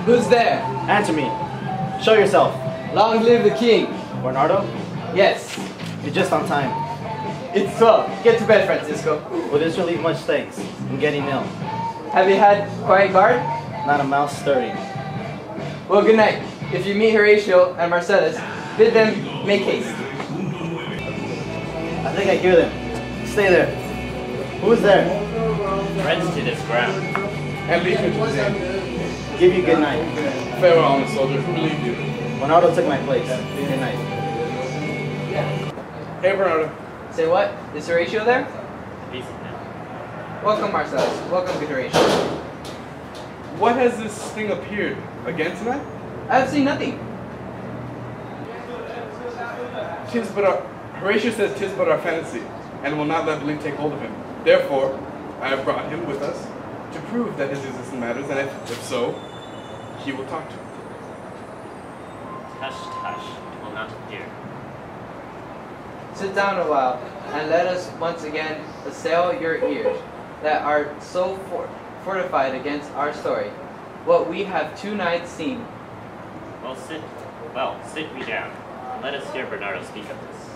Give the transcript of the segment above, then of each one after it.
Who's there? Answer me. Show yourself. Long live the king. Bernardo, Yes. you're just on time. It's 12. Get to bed, Francisco. Will this relieve much thanks? I'm getting ill. Have you had quiet guard? Not a mouse stirring. Well, good night. If you meet Horatio and Marcellus, bid them make haste. I think I hear them. Stay there. Who is there? Friends to this ground. And leave it to them. Give you good night. Farewell, honest soldier. Who leave you? Bernardo took my place. Good night. Hey, Bernardo. Say what? Is Horatio there? Peace with him. Welcome, Marcellus. Welcome to Horatio. What has this thing appeared? Again tonight? I have seen nothing. Horatio says 'tis but our fantasy, and will not let belief take hold of him. Therefore, I have brought him with us to prove that his existence matters, and if so, he will talk to him. Hush, hush. It will not appear. Sit down a while, and let us once again assail your ears that are so fortified against our story, what we have 2 nights seen. Sit me down. Let us hear Bernardo speak of this.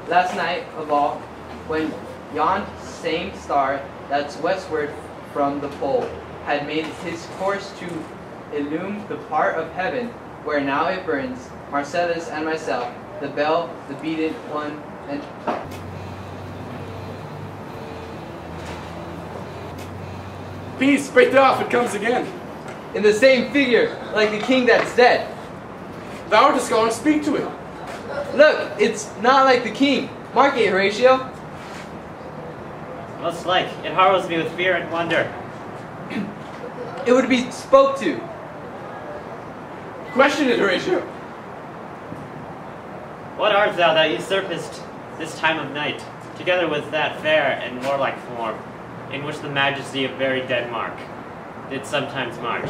Last night of all, when yon same star that's westward from the pole had made his course to illume the part of heaven where now it burns, Marcellus and myself, the bell, the beaten one, and Peace, break off, it comes again. in the same figure, like the king that's dead. Thou art a scholar, speak to it. Look, it's not like the king. Mark it, Horatio. Most like, it harrows me with fear and wonder. It would be spoke to. Question it, Horatio. What art thou that usurpest this time of night, together with that fair and warlike form, in which the majesty of very Denmark did sometimes march?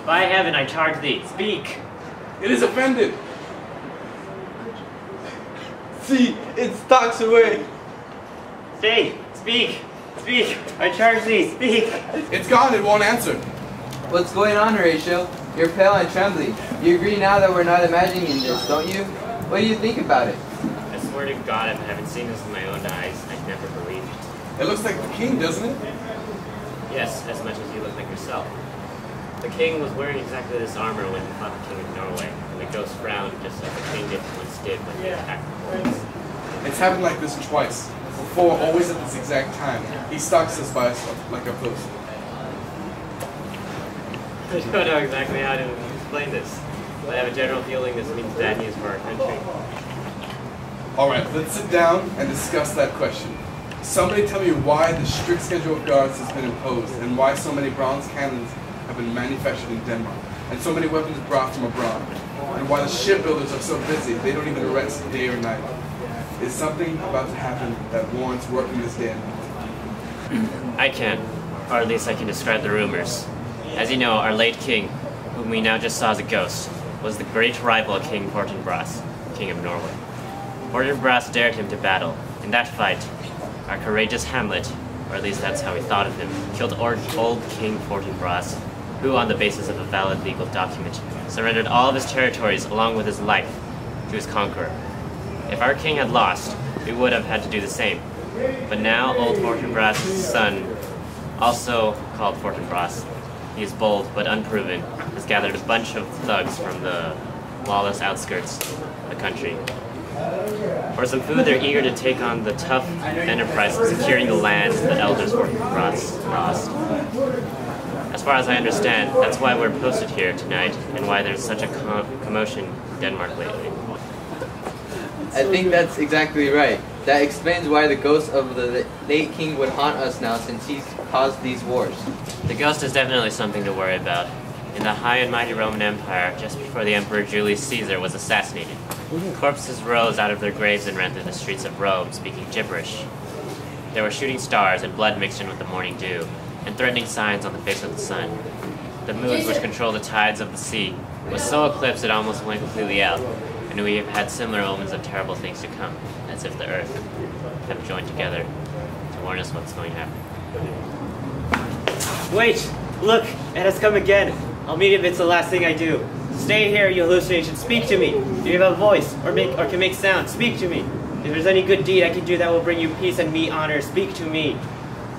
By heaven, I charge thee, speak! It is offended. See, it stalks away. Say, speak! Speak! I charge thee, speak! It's gone, it won't answer. What's going on, Horatio? You're pale and trembling. You agree now that we're not imagining this, don't you? What do you think about it? I swear to God, if I haven't seen this with my own eyes, I'd never believe it. It looks like the king, doesn't it? Yes, as much as you look like yourself. The king was wearing exactly this armor when he fought the king of Norway, and the ghost frowned just like the king once did when he attacked the Poles. It's happened like this twice. Before, always at this exact time. He stalks us by like a post. I don't know exactly how to explain this, but I have a general feeling this means bad news for our country. Alright, let's sit down and discuss that question. Somebody tell me why the strict schedule of guards has been imposed, and why so many bronze cannons have been manufactured in Denmark, and so many weapons brought from abroad, and why the shipbuilders are so busy they don't even rest day or night. Is something about to happen that warrants working this day and night? I can, or at least I can describe the rumors. As you know, our late king, whom we now just saw as a ghost, was the great rival of King Fortinbras, King of Norway. Fortinbras dared him to battle. In that fight, our courageous Hamlet, or at least that's how we thought of him, killed old King Fortinbras, who, on the basis of a valid legal document, surrendered all of his territories along with his life to his conqueror. If our king had lost, we would have had to do the same. But now old Fortinbras' son, also called Fortinbras, he is bold but unproven, has gathered a bunch of thugs from the lawless outskirts of the country. For some food, they're eager to take on the tough enterprise of securing the lands the elders Fortinbras lost. As far as I understand, that's why we're posted here tonight, and why there's such a commotion in Denmark lately. I think that's exactly right. That explains why the ghost of the late king would haunt us now, since he's caused these wars. The ghost is definitely something to worry about. In the high and mighty Roman Empire, just before the Emperor Julius Caesar was assassinated, corpses rose out of their graves and ran through the streets of Rome, speaking gibberish. There were shooting stars and blood mixed in with the morning dew, and threatening signs on the face of the sun. The moons, which control the tides of the sea, was so eclipsed it almost went completely out, and we have had similar omens of terrible things to come, as if the earth have joined together to warn us what's going to happen. Wait! Look! It has come again! I'll meet if it's the last thing I do. Stay here, you hallucination. Speak to me. Do you have a voice or can make sound? Speak to me. If there's any good deed I can do that will bring you peace and me honor, speak to me.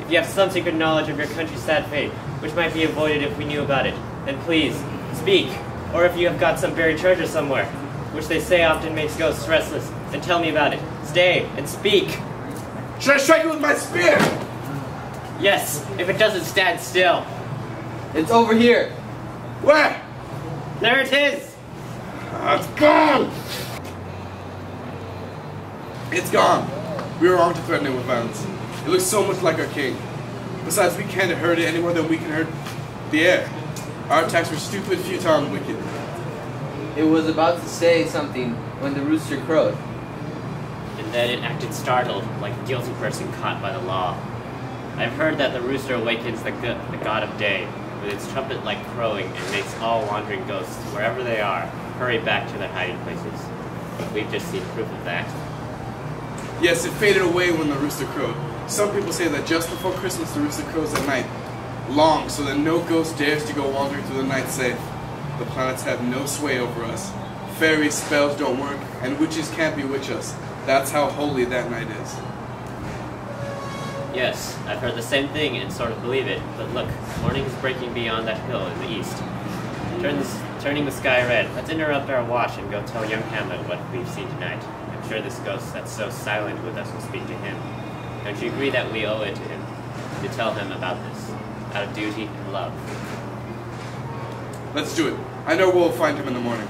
If you have some secret knowledge of your country's sad fate, which might be avoided if we knew about it, then please, speak. Or if you have got some buried treasure somewhere, which they say often makes ghosts restless, then tell me about it. Stay and speak. Should I strike you with my spear? Yes, if it doesn't stand still. It's over here. Where? There it is! It's gone! It's gone. We were wrong to threaten it with violence. It looks so much like our king. Besides, we can't hurt it any more than we can hurt the air. Our attacks were stupid, futile, and wicked. It was about to say something when the rooster crowed. And then it acted startled, like a guilty person caught by the law. I've heard that the rooster awakens the god of day with its trumpet-like crowing and makes all wandering ghosts, wherever they are, hurry back to their hiding places. We've just seen proof of that. Yes, it faded away when the rooster crowed. Some people say that just before Christmas the rooster crows at night, long, so that no ghost dares to go wandering through the night safe. The planets have no sway over us. Fairy spells don't work, and witches can't bewitch us. That's how holy that night is. Yes, I've heard the same thing and sort of believe it, but look, morning is breaking beyond that hill in the east. Turning the sky red. Let's interrupt our watch and go tell young Hamlet what we've seen tonight. I'm sure this ghost that's so silent with us will speak to him. Don't you agree that we owe it to him to tell him about this, out of duty and love? Let's do it. I know we'll find him in the morning.